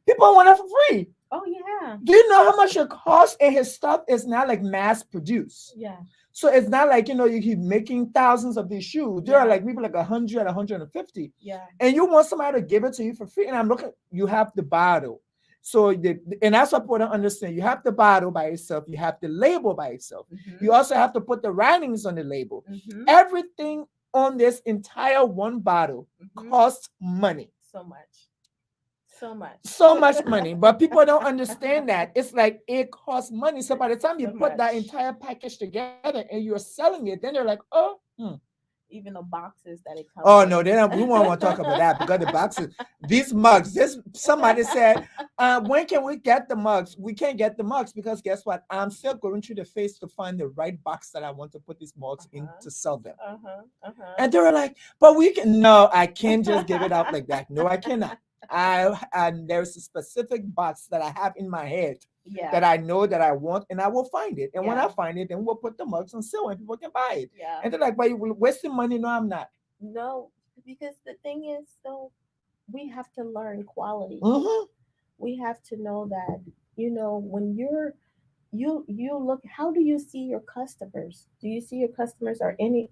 People want it for free. Oh yeah. Do you know how much it costs? And his stuff is not like mass produced. Yeah. So it's not like, you keep making thousands of these shoes. There are Yeah. like maybe like 100, 150. Yeah. And you want somebody to give it to you for free. And I'm looking, you have the bottle. So, and that's what people don't understand. You have the bottle by itself. You have the label by itself. Mhm. You also have to put the writings on the label. Mhm. Everything on this entire one bottle Mhm. costs money. So much. So much. So much money, but people don't understand that. It's like it costs money. So by the time you So put that much. entire package together and you're selling it, then they're like, oh, Even the boxes that it comes oh with. no, they don't. We won't want to talk about that because the boxes, these mugs. This somebody said, when can we get the mugs? We can't get the mugs because guess what? I'm still going through the face to find the right box that I want to put these mugs in to sell them. And they were like, but we can. No, I can't just give it out like that. No, I cannot. And there's a specific box that I have in my head Yeah. that I know that I want, and I will find it. And when Yeah. I find it, then we'll put the mugs on sale and people can buy it. Yeah. And they're like, but you're wasting money. No, I'm not. No, because the thing is, so we have to learn quality. Mhm. We have to know that, when you look, how do you see your customers? Do you see your customers are any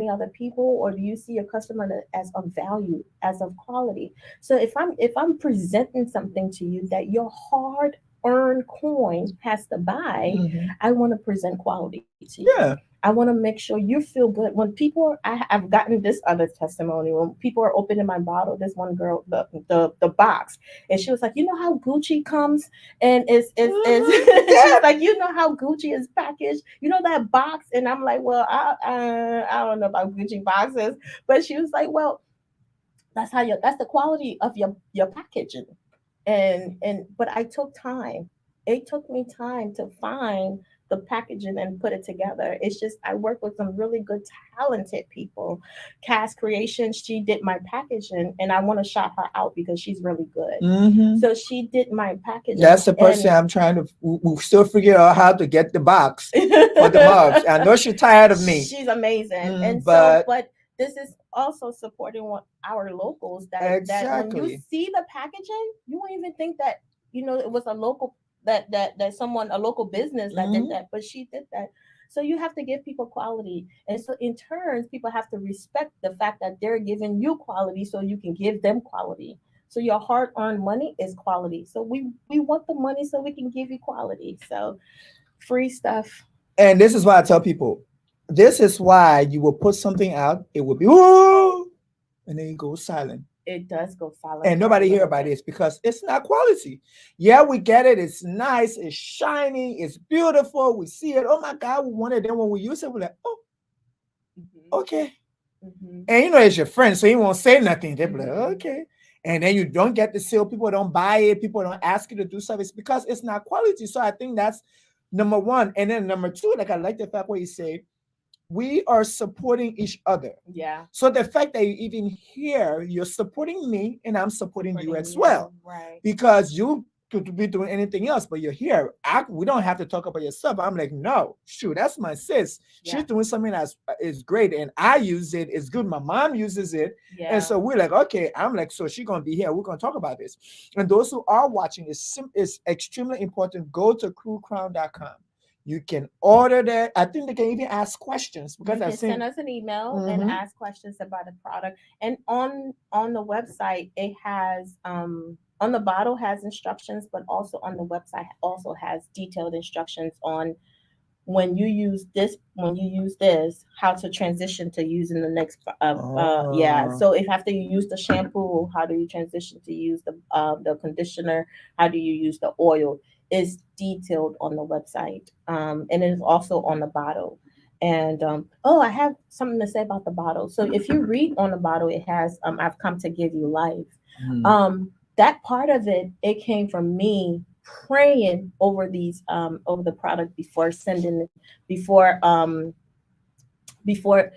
other people, or do you see your customer as of value, as of quality? So if I'm presenting something to you that your hard earned coin has to buy, Mhm. I want to present quality to you. Yeah. I want to make sure you feel good when I've gotten this other testimony when people are opening my bottle. This one girl, the box, and she was like, how Gucci comes and she's like, how Gucci is packaged, that box, and I'm like, well, I don't know about Gucci boxes, but she was like, well, that's the quality of your packaging, but I took time. It took me time to find the packaging and put it together. It's just I work with some really good, talented people. Cass Creations, she did my packaging, and I want to shout her out because she's really good. Mhm. So she did my packaging. That's the person I'm trying to. We still figure out how to get the box for the mugs. I know she's tired of me. She's amazing, and but this is also supporting our locals that when exactly. you see the packaging, you won't even think that it was a local that a local business that did that, but she did that. So you have to give people quality, and so in turn, people have to respect the fact that they're giving you quality, so you can give them quality. So your hard-earned money is quality. So we want the money so we can give you quality. So free stuff. And this is why I tell people, this is why you will put something out, it will be whoa, and then you go silent. It does go silent. And nobody hear about this because it's not quality. Yeah, we get it. It's nice. It's shiny. It's beautiful. We see it. Oh my God, we want it. Then when we use it, we're like, oh, okay. Mm-hmm. And it's your friend, so he won't say nothing. They're like, okay. And then you don't get the sale. People don't buy it. People don't ask you to do stuff. It's because it's not quality. So I think that's number one. And then number two, like I like the fact where you say, we are supporting each other. Yeah. So the fact that you even here, you're supporting me and I'm supporting you as well. Right. Because you could be doing anything else, but you're here. We don't have to talk about yourself. I'm like, no, shoot, that's my sis. Yeah. She's doing something that is great, and I use it. It's good. My mom uses it. Yeah. And so we're like, okay, I'm like, so she's going to be here. We're going to talk about this. And those who are watching, is extremely important. Go to crewcrown.com. You can order that. I think they can even ask questions You because can I've seen. send us an email and Mhm. ask questions about the product. And on the website, it has on the bottle has instructions, but also on the website also has detailed instructions on when you use this, how to transition to using the next yeah. Oh. So if after you use the shampoo, how do you transition to use the conditioner? How do you use the oil? Is detailed on the website, and it is also on the bottle. And oh, I have something to say about the bottle. So if you read on the bottle, it has I've come to give you life. That part of it came from me praying over these over the product before sending it, before before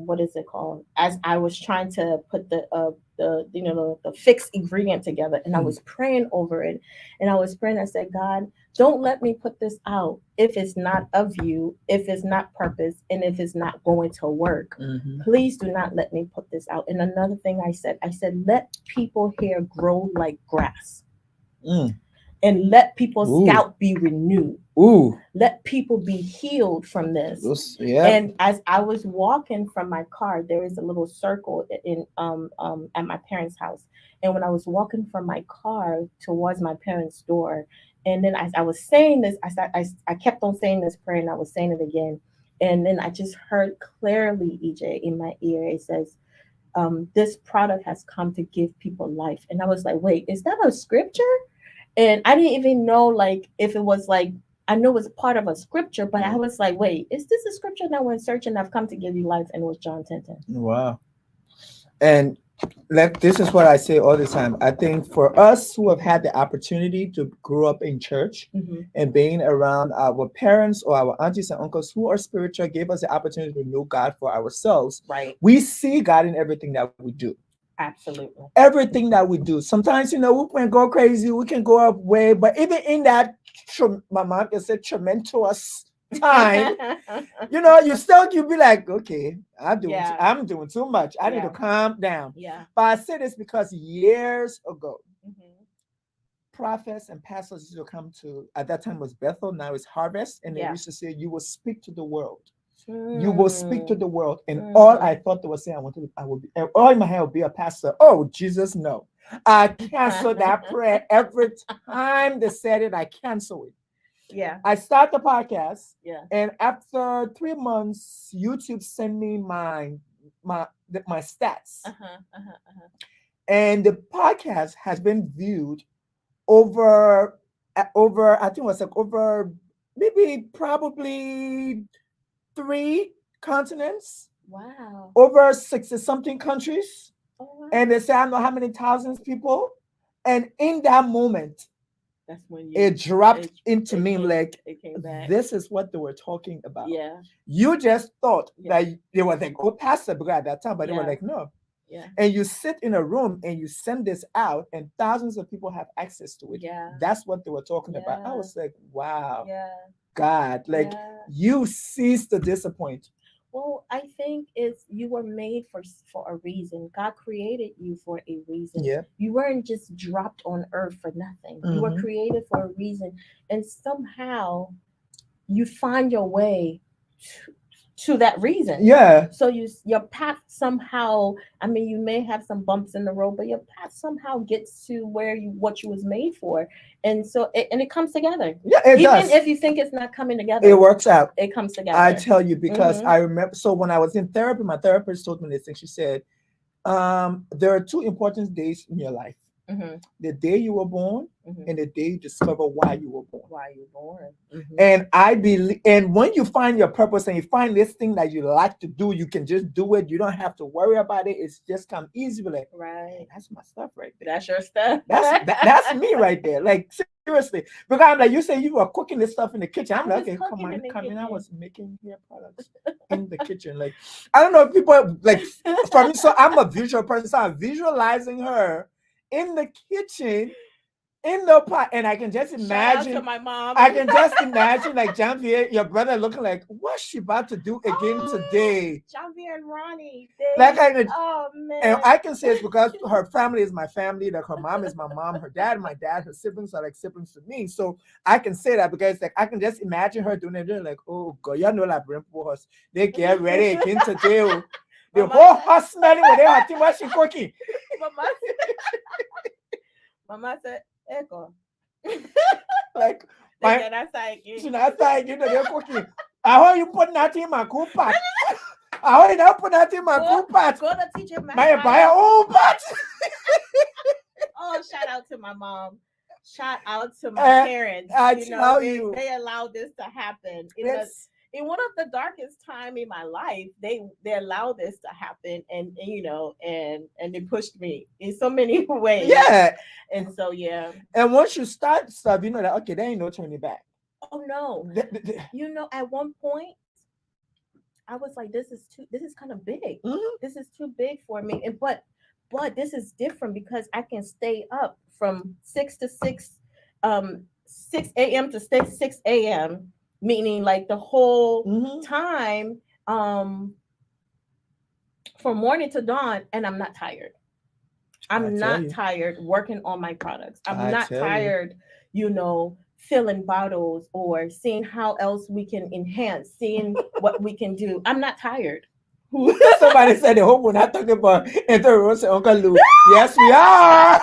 what is it called, as I was trying to put the the fixed ingredient together, and I was praying over it, and I was praying. I said, God, don't let me put this out if it's not of you, if it's not purpose, and if it's not going to work. Please do not let me put this out. And another thing I said, let people hair grow like grass. And let people's scalp be renewed. Let people be healed from this. And as I was walking from my car, there is a little circle in at my parents' house. And when I was walking from my car towards my parents' door, and then as I was saying this, I kept on saying this prayer, and I was saying it again. And then I just heard clearly, EJ, in my ear, it says, this product has come to give people life. And I was like, wait, is that a scripture? And I didn't even know like if it was like, I know it was part of a scripture, but I was like, wait, is this a scripture? And I went searching, I've come to give you life, and it was John 10:10. Wow. And this is what I say all the time. I think for us who have had the opportunity to grow up in church and being around our parents or our aunties and uncles who are spiritual, gave us the opportunity to know God for ourselves. Right. We see God in everything that we do. Absolutely. Everything that we do. Sometimes, we can go crazy, we can go up way, but even in that, my mom can say tremendous time, you'll be like, okay, I'm doing too much. I need to calm down. Yeah. But I say this because years ago, prophets and pastors used to come to, at that time it was Bethel, now it's Harvest, and they used to say, you will speak to the world. You will speak to the world. And all I thought they were saying, I will be, all in my head will be a pastor. Oh, Jesus, no. I cancel that prayer every time they said it. I cancel it. Yeah. I start the podcast. Yeah. And after 3 months, YouTube sent me my stats. And the podcast has been viewed over I think it was like over maybe probably 3 continents. Wow. Over 60 something countries. Oh, wow. And they say I don't know how many thousands people. And in that moment, that's when it dropped into me like, it came back. This is what they were talking about. Yeah. You just thought that they were like, oh, pastor, because at that time, but they were like, no. Yeah. And you sit in a room and you send this out, and thousands of people have access to it. Yeah. That's what they were talking about. I was like, wow. Yeah. God, like you cease to disappoint. Well, I think you were made for a reason. God created you for a reason. Yeah. You weren't just dropped on earth for nothing. You were created for a reason, and somehow you find your way to that reason. Yeah. So your path somehow, I mean, you may have some bumps in the road, but your path somehow gets to what you was made for. And so it comes together. Yeah, it does. Even if you think it's not coming together, it works out. It comes together. I tell you, because I remember, so when I was in therapy, my therapist told me this thing. She said, there are 2 important days in your life. The day you were born and the day you discover why you were born. Why you were born. And I believe, and when you find your purpose and you find this thing that you like to do, you can just do it. You don't have to worry about it. It's just come easily. Like, right. That's my stuff right there. That's your stuff. That's me right there. Like, seriously. Because I'm like, you say you were cooking this stuff in the kitchen. I'm like, okay, come on. I was making hair products in the kitchen. Like, I don't know if people, like, for me, so I'm a visual person. So I'm visualizing her in the kitchen, in the pot, and I can just imagine. Shout out to my mom. I can just imagine, like, Jean-Pierre, your brother, looking like, what's she about to do again today? Jean-Pierre and Ronnie. That kind of. Oh man. And I can say it's because her family is my family, like her mom is my mom, her dad, my dad, her siblings are like siblings to me. So I can say that because like I can just imagine her doing it, like, oh God, you know like Brimpo house. They get ready again today. Oh. The whole house smelling with their team what she cooking. Mama said, Echo. Like Then outside again. She's outside again, they're cooking. I heard you put that in my cool pot. I heard you not put that in my cool pot. Go to teach him My buy your own pot. Oh, shout out to my mom. Shout out to my parents. They allowed this to happen. In one of the darkest time in my life, they allowed this to happen, and they pushed me in so many ways. Yeah. And so And once you start stuff, you know that okay, there ain't no turning back. Oh no. At one point I was like, this is kind of big. Mm-hmm. This is too big for me. And but this is different because I can stay up from 6 a.m. to 6 a.m. meaning like the whole time from morning to dawn, and I'm not tired. I'm not tired working on my products. I'm not tired, filling bottles or seeing how else we can enhance, seeing what we can do. I'm not tired. Somebody said the hope we're not talking about Rose and Uncle Lou. Yes, we are.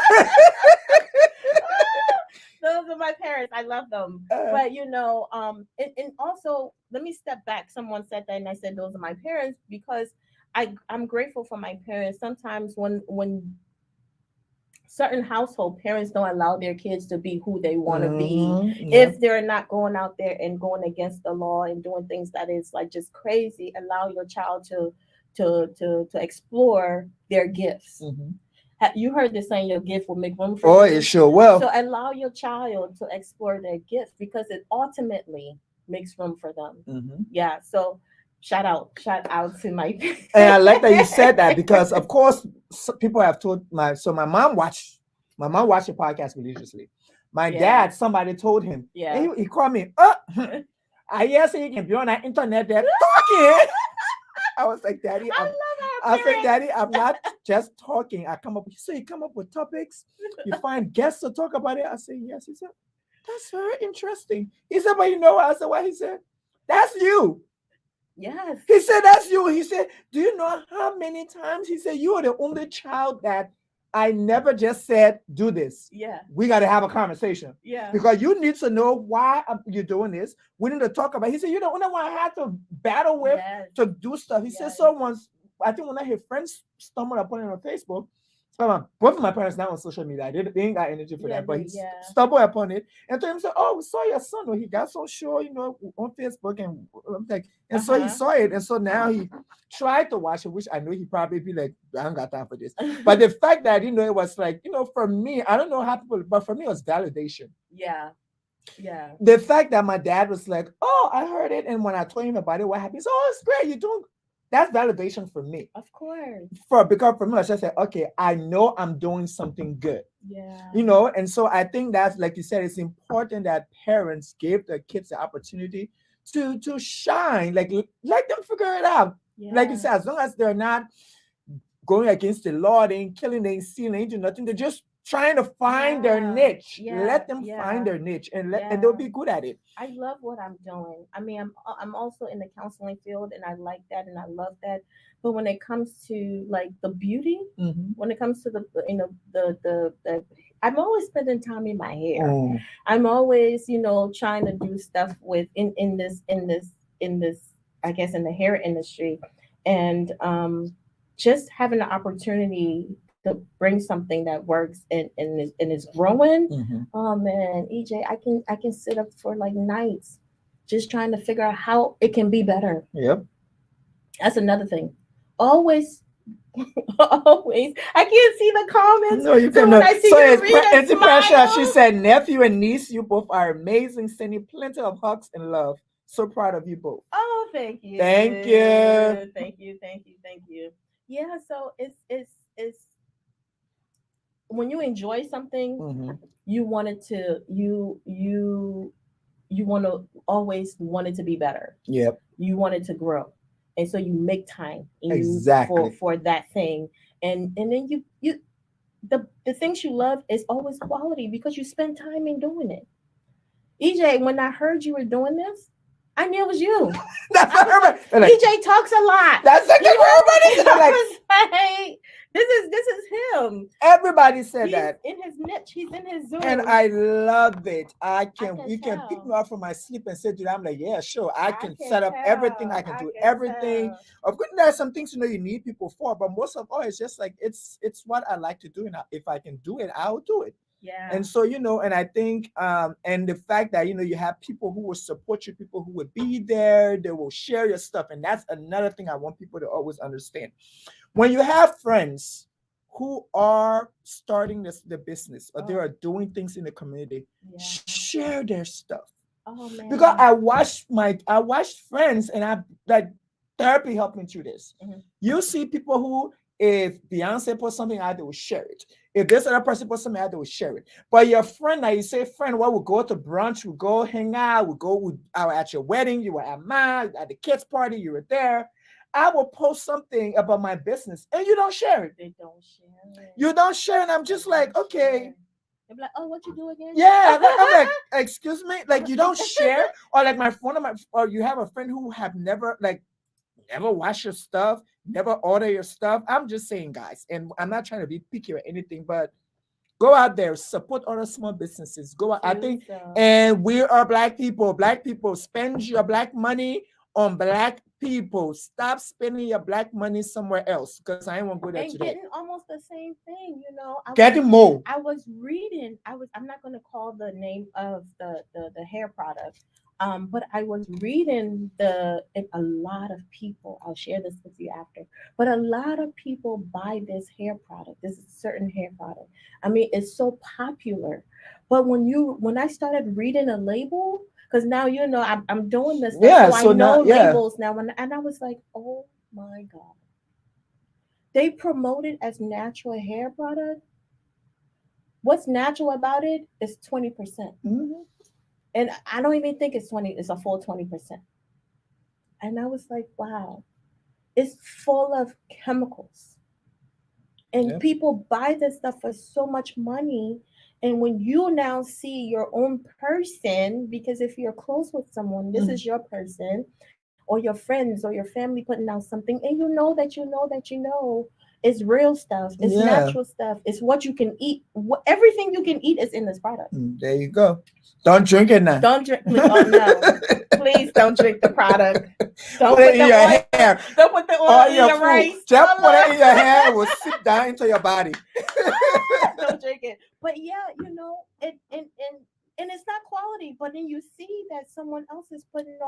Those are my parents. I love them. But and also let me step back. Someone said that and I said those are my parents because I'm grateful for my parents. Sometimes when certain household parents don't allow their kids to be who they want to be if they're not going out there and going against the law and doing things that is like just crazy. Allow your child to explore their gifts. You heard this saying, your gift will make room for you. It sure will. So allow your child to explore their gifts because it ultimately makes room for them. Yeah. So shout out to my and I like that you said that because of course people have told my mom watched the podcast religiously. My dad, somebody told him, and he called me, I hear say you can be on that internet there talking. I was like, Daddy, I'm not just talking. I come up, so you come up with topics, you find guests to talk about it. I say, yes. He said, that's very interesting. He said, but you know what? I said, what? He said, that's you. Yes. He said, that's you. He said, do you know how many times? He said, you are the only child that I never just said, do this. Yeah. We got to have a conversation. Yeah. Because you need to know why you're doing this. We need to talk about it. He said, you're the only one I had to battle with to do stuff. He said, so once, I think one of his friends stumbled upon it on Facebook. Both of my parents now on social media. They ain't got energy for that, but he stumbled upon it and told him, so, we saw your son. He got so sure, on Facebook and I'm like, and so he saw it. And so now he tried to watch it, which I know he probably be like, I don't got time for this. But the fact that, it was like, for me, I don't know how people, but for me, it was validation. Yeah. Yeah. The fact that my dad was like, I heard it. And when I told him about it, what happened? He said, it's great. You're doing. That's validation for me. Of course. Because for me, I just said, okay, I know I'm doing something good. Yeah. And so I think that's, like you said, it's important that parents give their kids the opportunity to shine. Like, let them figure it out. Yeah. Like you said, as long as they're not going against the law, they ain't killing, they ain't stealing, they ain't doing nothing. They're just trying to find their niche. Let them find their niche and they'll be good at it. I love what I'm doing. I mean, I'm also in the counseling field and I like that and I love that. But when it comes to like the beauty, when it comes to the I'm always spending time in my hair. I'm always, trying to do stuff with in this, I guess, in the hair industry. And just having the opportunity to bring something that works and is growing. Oh man, EJ, I can sit up for like nights just trying to figure out how it can be better. Yep. That's another thing. Always. I can't see the comments. No, you can. So it's pressure. She said, nephew and niece, you both are amazing. Sending plenty of hugs and love. So proud of you both. Oh, thank you. Thank you. Thank you. Yeah, so it's when you enjoy something, you want it to you want to always want it to be better. Yep. You want it to grow. and so you make time Exactly. for that thing, and then you the things you love is always quality because you spend time in doing it. EJ, when I heard you were doing this, I knew it was you. That's not everybody. Like, EJ talks a lot. That's like everybody. I was like, this is him. Everybody said He's that. in his niche. He's in his zone. And I love it. You can tell. pick me up from my sleep and say to them, I'm like, yeah, sure. I can can set up tell. everything. I can do everything. tell. Of course, there are some things you need people for, but most of all, it's just like it's what I like to do. And if I can do it, I'll do it. Yeah. And so, and I think and the fact that you have people who will support you, people who will be there, they will share your stuff. And that's another thing I want people to always understand. When you have friends who are starting the business or they are doing things in the community, share their stuff. Oh man. Because I watched friends, and like therapy helped me through this. Mm-hmm. You see people who, if Beyonce put something out, they will share it. If this other person put something out, they will share it. But your friend, like you say, friend, we'll go to brunch, we'll go hang out, I was at your wedding, you were at mine, at the kids' party, you were there. I will post something about my business and you don't share it. They don't share it. You don't share it. And I'm just like, okay. They're like, oh, what you do again? Yeah. I'm like, excuse me? Like, you don't share? Or like or you have a friend who have never wash your stuff, never order your stuff. I'm just saying, guys, and I'm not trying to be picky or anything, but go out there, support other small businesses. Go out. I think, and we are Black people. Black people, spend your Black money on Black people. Stop spending your Black money somewhere else, because I ain't want to go there today. Getting almost the same thing, Getting more. I was reading. I'm not going to call the name of the hair product. But I was reading a lot of people, I'll share this with you after, but a lot of people buy this hair product, this certain hair product. I mean, it's so popular. But when I started reading a label, because now, I'm doing this, so I know labels now. And I was like, oh my God. They promote it as natural hair product. What's natural about it is 20%. Mm-hmm. And I don't even think it's a full 20%. And I was like, wow, it's full of chemicals. And people buy this stuff for so much money. And when you now see your own person, because if you're close with someone, this is your person, or your friends or your family putting out something, and it's real stuff, it's natural stuff, it's what you can eat. Everything you can eat is in this product. There you go. Don't drink it now. Don't drink. Oh no! Please don't drink the product. Don't put it in your hair. Don't put the oil in your rice. Just put it in your hair. It will sit down into your body. Don't drink it. But yeah, and it's not quality. But then you see that someone else is putting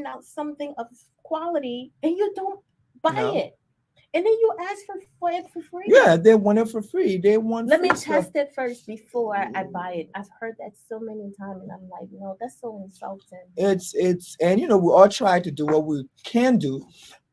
out something of quality, and you don't buy it. And then you ask for it for free. Yeah, they want it for free. They want. Let me test it first before I buy it. I've heard that so many times, and I'm like, no, that's so insulting. It's and we all try to do what we can do,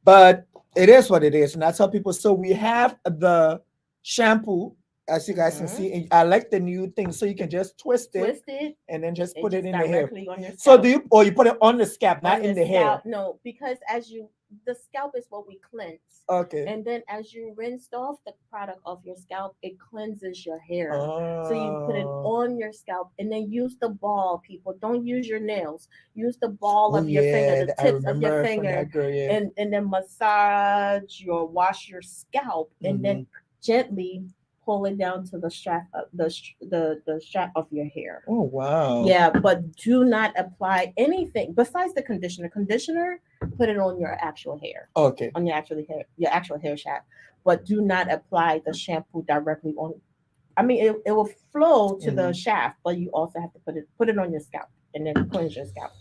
but it is what it is, and I tell people. So we have the shampoo, as you guys can see, and I like the new thing. So you can just twist it, and then just put it in the hair. So you put it on the scalp, not in the hair? No, because the scalp is what we cleanse. Okay. And then as you rinse off the product off your scalp, it cleanses your hair. So you put it on your scalp and then use the ball, people. Don't use your nails. Use the ball of your finger, the tips of your finger. And then wash your scalp and then gently pull it down to the strap the strap of your hair. Oh wow. Yeah, but do not apply anything besides the conditioner. Put it on your actual hair. Okay. On your actual hair shaft. But do not apply the shampoo directly on. I mean, it will flow to the shaft, but you also have to put it on your scalp and then cleanse your scalp.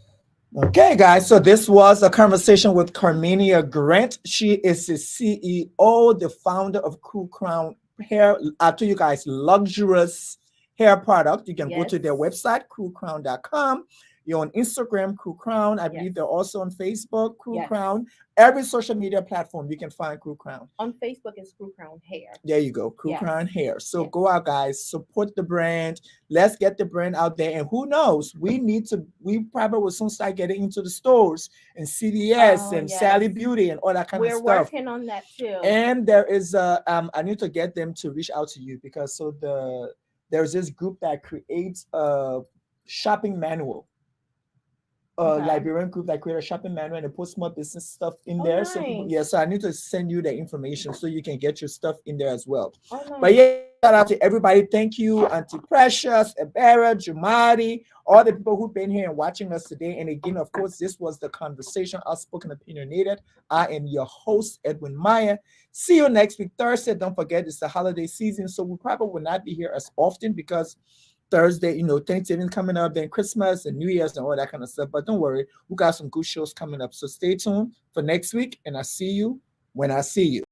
Okay, guys. So this was a conversation with Carmenia Grant. She is the CEO, the founder of Cool Crown Hair. I'll tell you guys, luxurious hair product. You can go to their website, coolcrown.com. You're on Instagram, Crew Crown. I believe Yes. they're also on Facebook, Crew Yes. Crown. Every social media platform you can find Crew Crown. On Facebook, it's Crew Crown Hair. There you go, Crew Yes. Crown Hair. So Yes. go out, guys, support the brand. Let's get the brand out there. And who knows, we probably will soon start getting into the stores and CVS Oh, and yes. Sally Beauty and all that kind We're of stuff. working on that too. And there is I need to get them to reach out to you because there's this group that creates a shopping manual. Okay. Liberian group that create a shopping manual and they put small business stuff in Oh, there. So people, nice. yeah, so I need to send you the information so you can get your stuff in there as well. Oh, nice. But yeah, shout out to everybody. Thank you, Auntie Precious, Ebera, Jumadi, all the people who've been here and watching us today. And again, of course, this was the conversation, Outspoken Opinionated. I am your host, Edwin Meyer. See you next week, Thursday. Don't forget, it's the holiday season, so we probably will not be here as often because Thursday, Thanksgiving coming up, then Christmas and New Year's and all that kind of stuff. But don't worry, we got some good shows coming up. So stay tuned for next week, and I'll see you when I see you.